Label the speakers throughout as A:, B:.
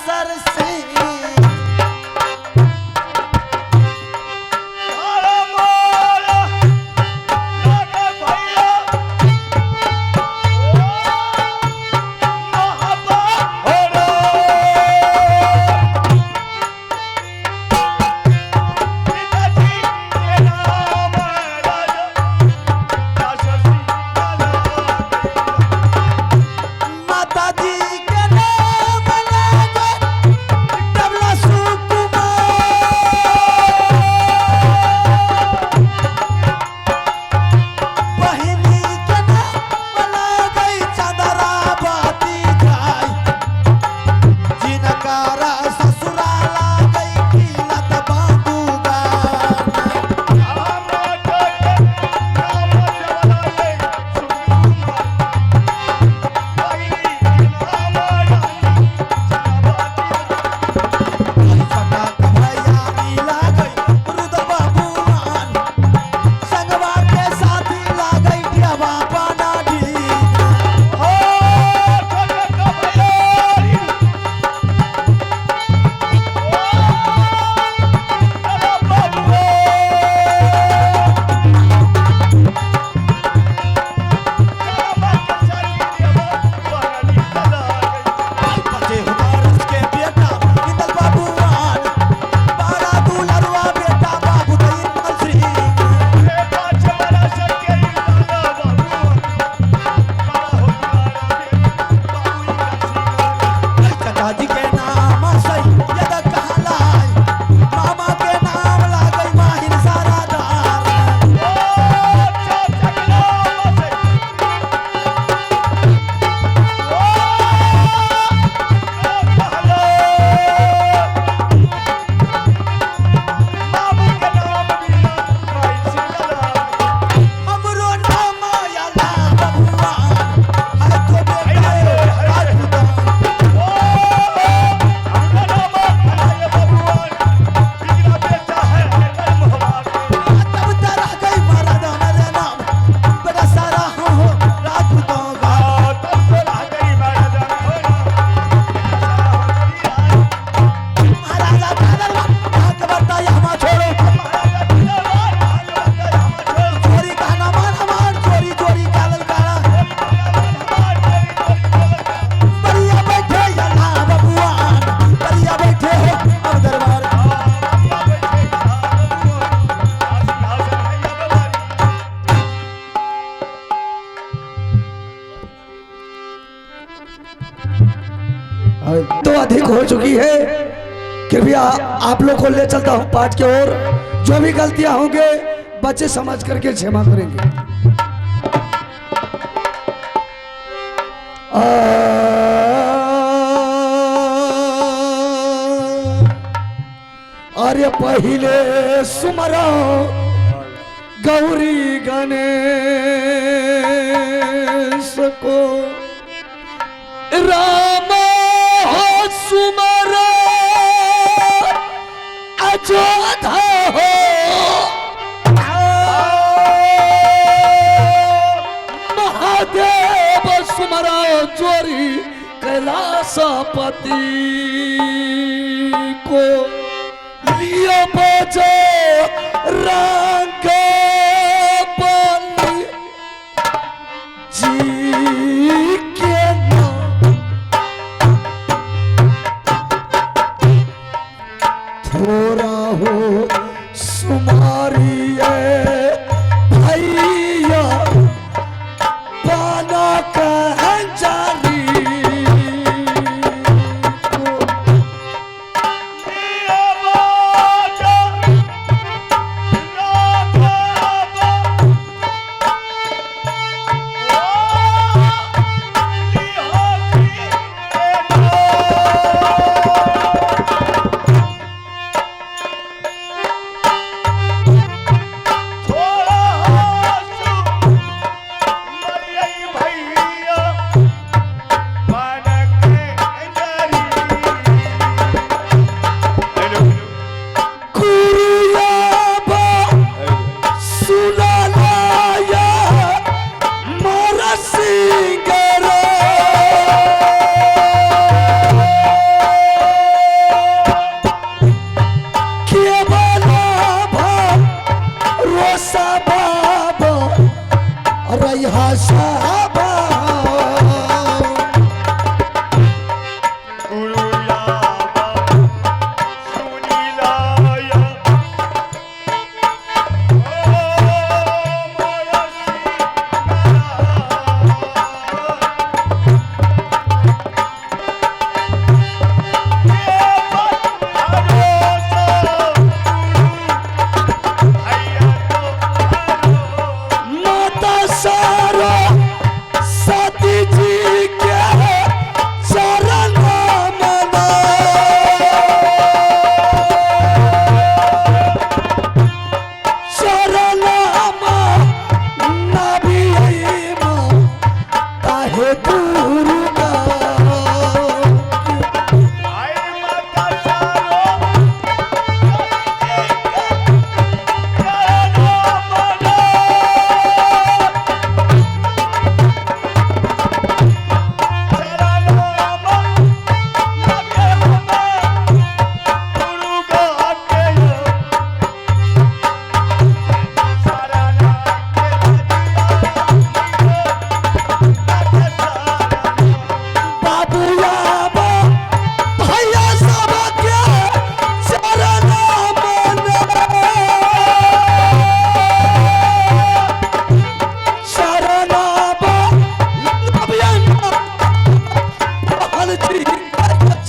A: सर से
B: तो अधिक हो चुकी है। कृपया आप लोग को ले चलता हूँ पाठ की ओर। जो भी गलतियां होंगे बच्चे समझ करके क्षमा करेंगे। अरे पहले सुमरा गौरी गणेश को राम हो सुमरा अयोध्या हो महादेव सुमरा जोरी कैलाशपति को लियो बजो रंग बलि जी के थोड़ा हो सुमारिए भैया पाना कहंजारी
C: को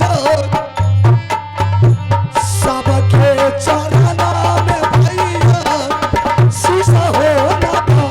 B: चोर सबके चरना में भैया शीशा हो ना पा।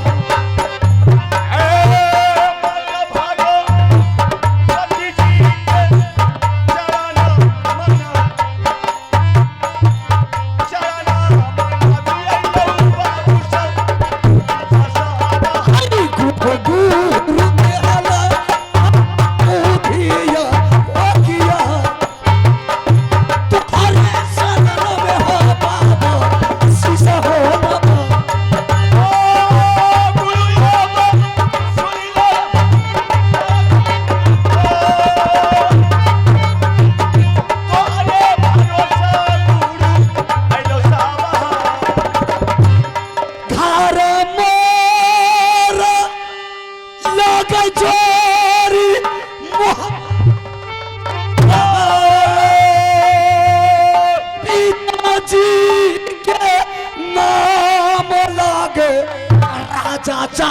B: चाचा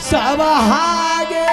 B: सब हागे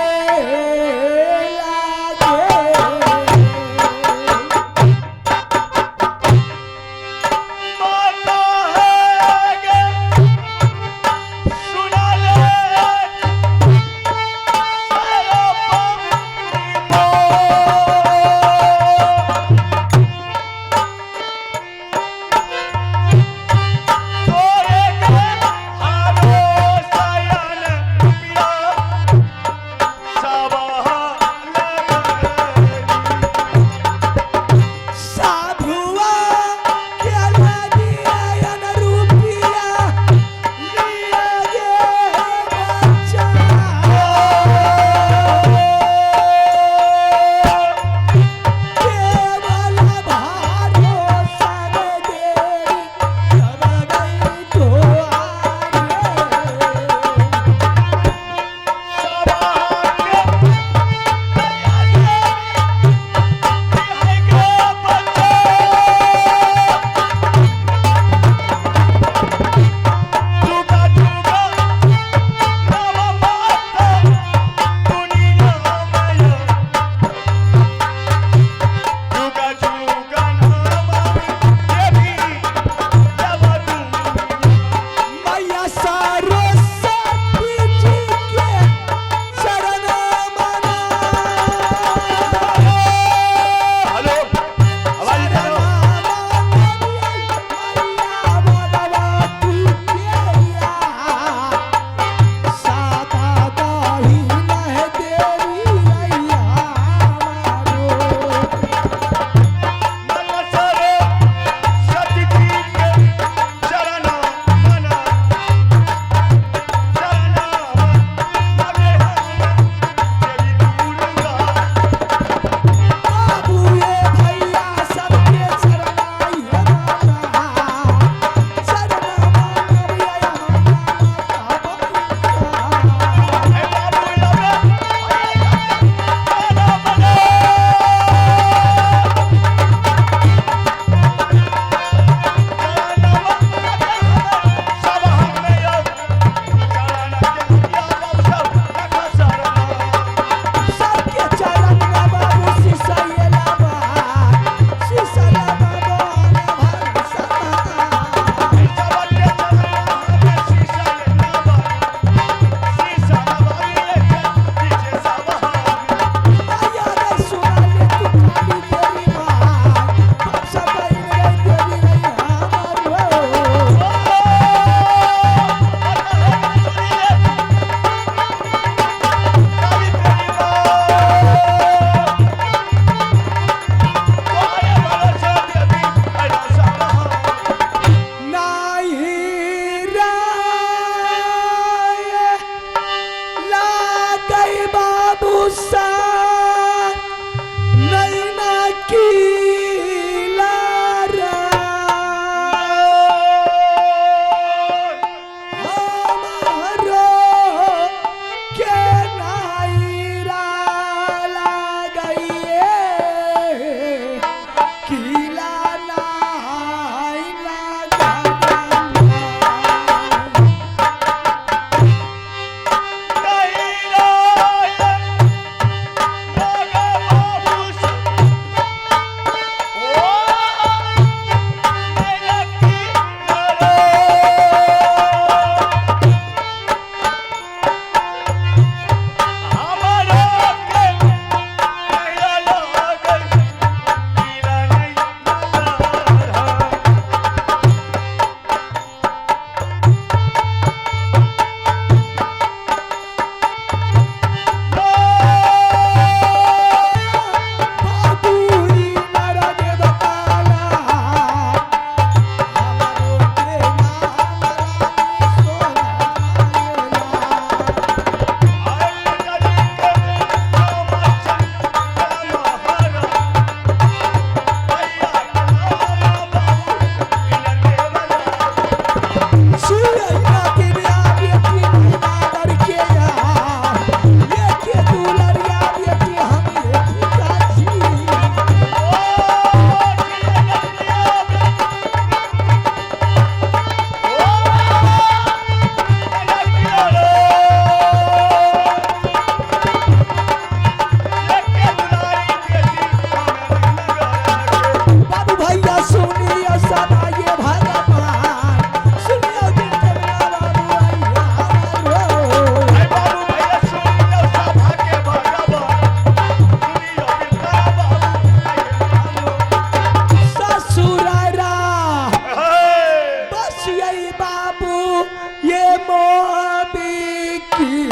B: ये मोबी की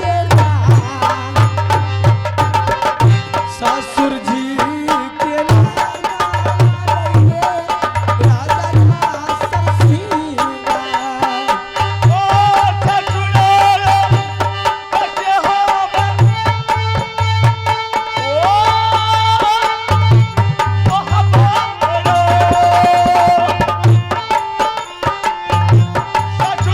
B: ये ससुर जी के राजा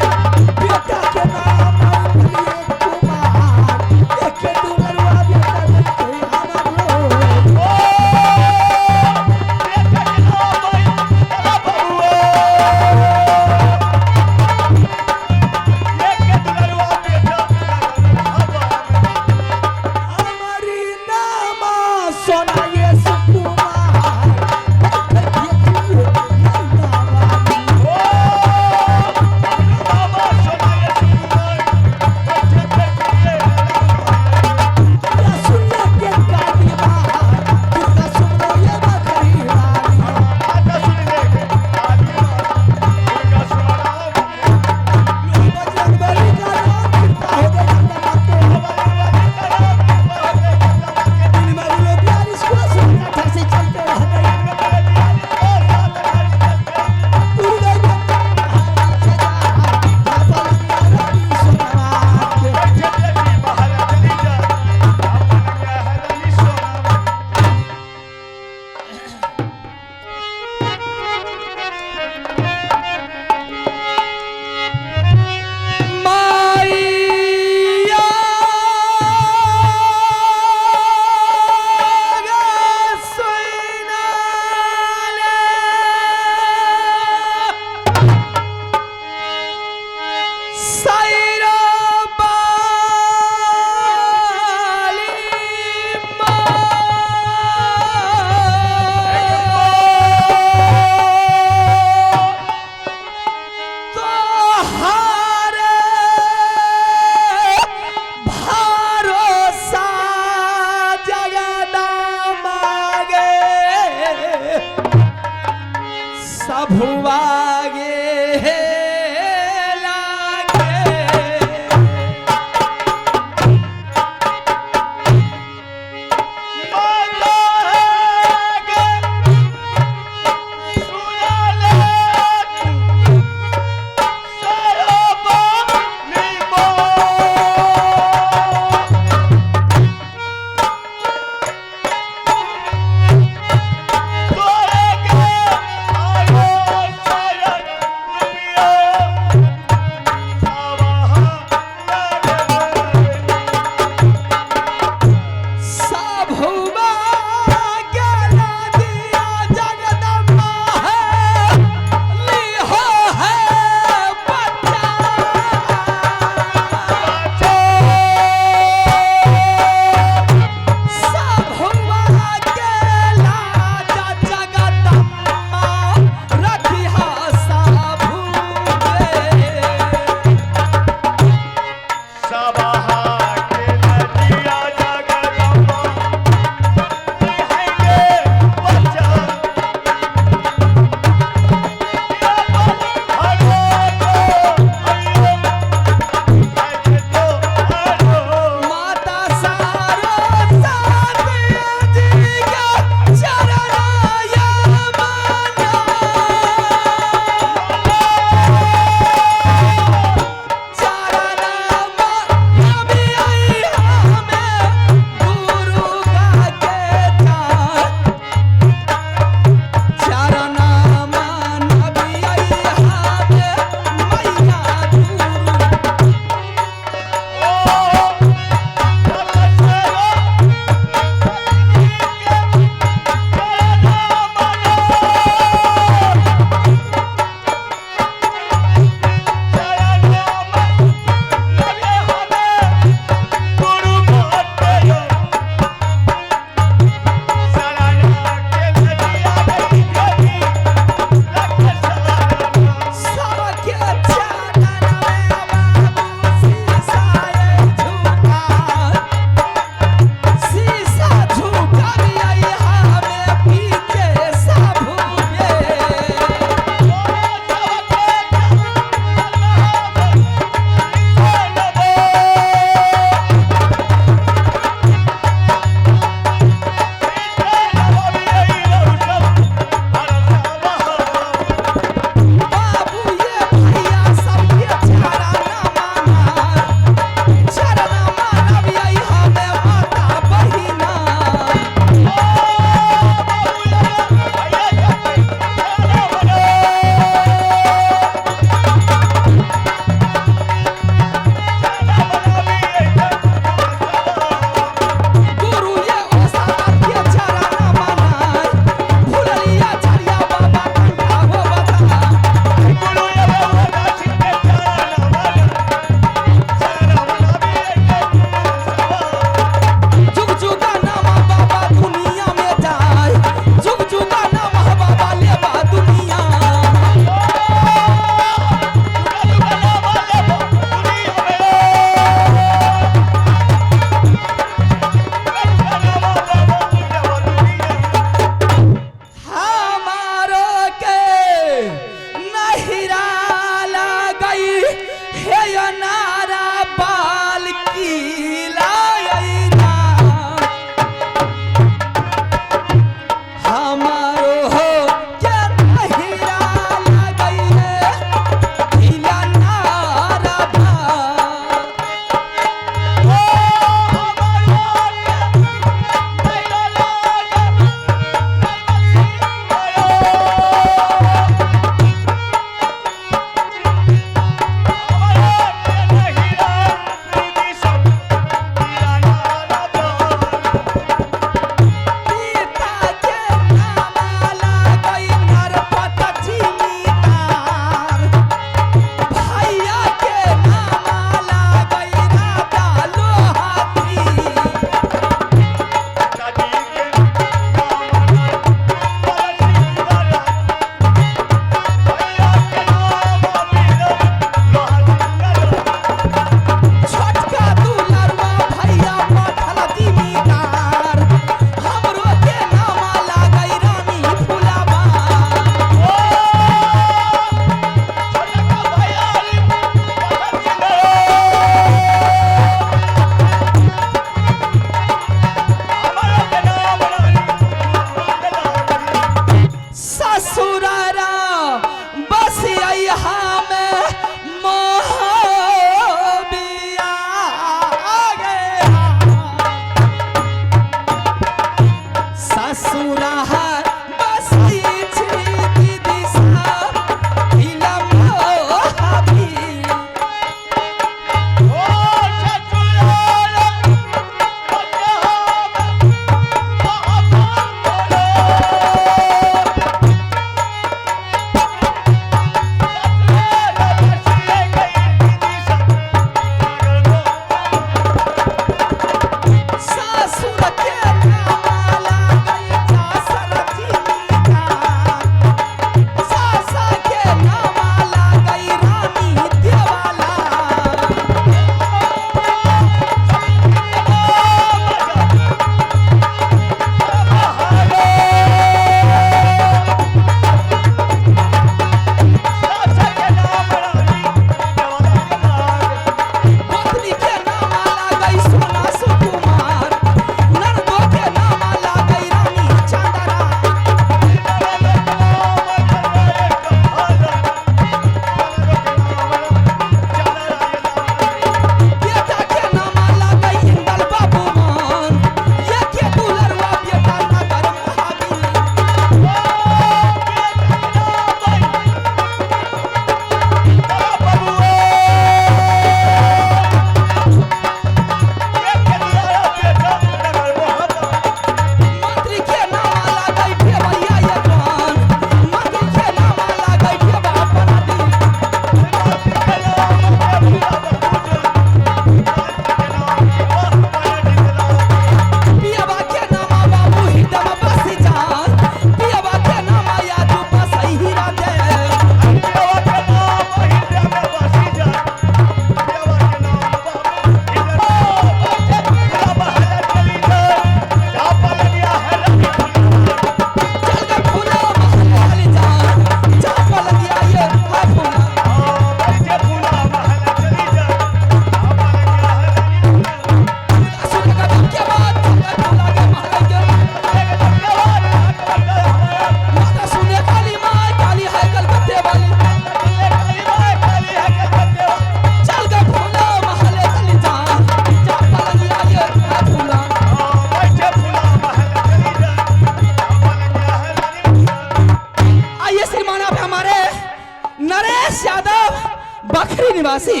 A: निवासी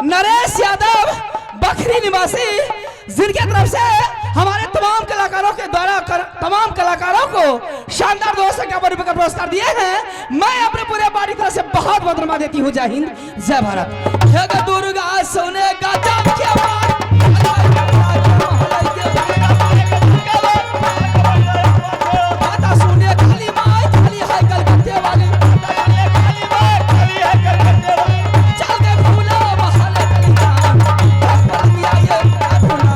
A: नरेश यादव बखरी निवासी, जिनके तरफ से हमारे तमाम कलाकारों के द्वारा तमाम कलाकारों को शानदार 251 रुपए का पुरस्कार दिए हैं। मैं अपने पूरे पार्टी तरफ से बहुत बहुत धन्यवाद देती हूँ। जय हिंद, जय भारत। जग दुर्गा सोने का जाप क्या बात, माता सोने काली माई काली है कलकत्ते वाली, चल के भूला बहाले कलियां, पलंगिया ये भूला।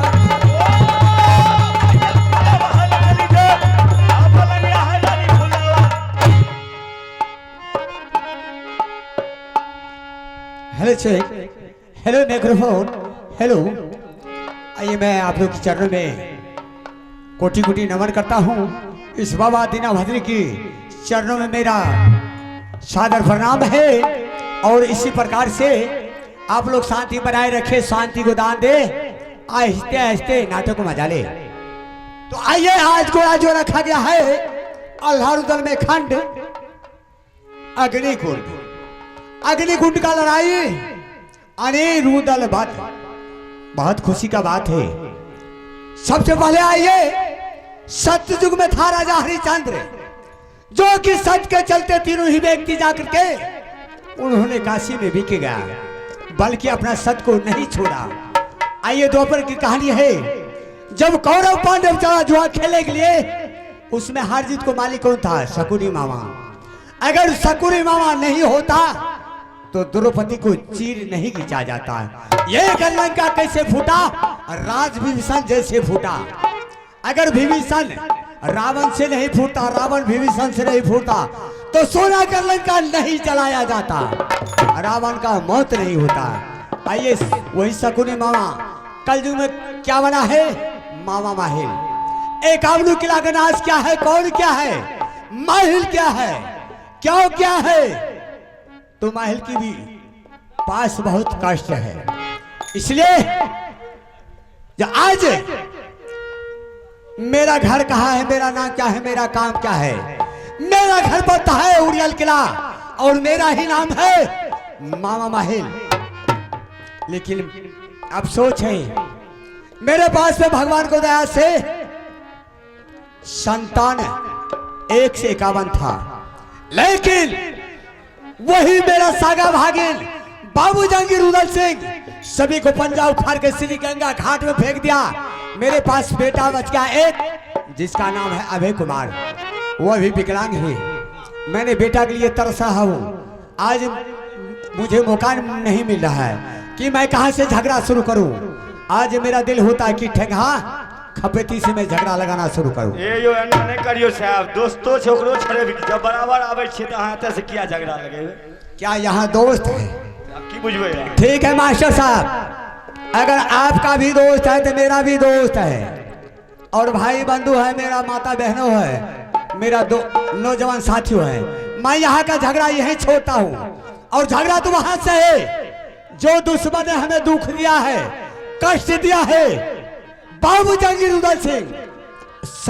C: Hello check, hello microphone, hello. आइए मैं आप लोग के चरणों में कोटि कोटि नमन करता हूँ। इस बाबा दीना भद्री की चरणों में मेरा सादर प्रणाम है। और इसी प्रकार से आप लोग शांति बनाए रखे, शांति को दान दे, आहिस्ते आहिस्ते नाटक को मजा ले। तो आइए आज को आज जो रखा गया है अल्लारुदल में खंड अग्निकुंड। अग्निकुंड का लड़ाई अनिरुदल बात, बहुत खुशी का बात है। सबसे पहले आइए, सत्य युग में था राजा हरिश्चंद्र, जो कि सत्य के चलते तीनों ही व्यक्ति जाकर के उन्होंने काशी में बिक गया, बल्कि अपना सत्य को नहीं छोड़ा। आइए द्वापर की कहानी है। जब कौरव पांडव चला जुआ खेलने के लिए, उसमें हार जीत को मालिक कौन था? शकुनी मामा। अगर शकुनी मामा नहीं होता तो द्रौपदी को चीर नहीं खींचा जाता। ये लंका कैसे फूटा? राज विभीषण जैसे फूटा। अगर विभीषण रावण से नहीं फूटता, रावण विभीषण से नहीं फूटता, तो सोना का लंका नहीं जलाया जाता, रावण का मौत नहीं होता। आइए वही शकुनी मामा कलयुग में क्या बना है? मामा माहिल। एक आमलू किला का नाश क्या है? कौन क्या है? माहिल क्या है? क्यों क्या है? तो माहिल की भी पास बहुत कष्ट है। इसलिए जो आज मेरा घर कहाँ है, मेरा नाम क्या है, मेरा काम क्या है? मेरा घर पड़ता है उड़ियल किला और मेरा ही नाम है मामा माहिल। लेकिन अफसोस है, मेरे पास में भगवान को दया से संतान 1 से 51 था, लेकिन वही मेरा सागा भागिन बाबू जंगीर उदल सिंह सभी को पंजा उखाड़ के श्री गंगा घाट में फेंक दिया। मेरे पास बेटा बच गया एक, जिसका नाम है अभय कुमार, वो अभी विकलांग है। मैंने बेटा के लिए तरसा हूँ। आज मुझे मौका नहीं मिल रहा है कि मैं कहां से झगड़ा शुरू करूं। आज मेरा दिल होता है कि ठेंगा खपेती से मैं झगड़ा लगाना शुरू करूं।
D: ए यो एना नहीं करियो साहब, दोस्तों से ओकरो छड़े भी जब बराबर आवे छे त अहाँ से किया झगड़ा लगेबे?
C: क्या यहाँ दोस्त है?
D: की बुझबे यार?
C: ठीक है मास्टर साहब, अगर आपका भी दोस्त है तो मेरा भी दोस्त है, और भाई बंधु है, मेरा माता बहनों है, मेरा नौजवान साथियों है। मैं यहाँ का झगड़ा यही छोड़ता हूँ। और झगड़ा तो वहां से है जो दुश्मन ने हमें दुख दिया है, कष्ट दिया है। बाबू जंगीर उदल सिंह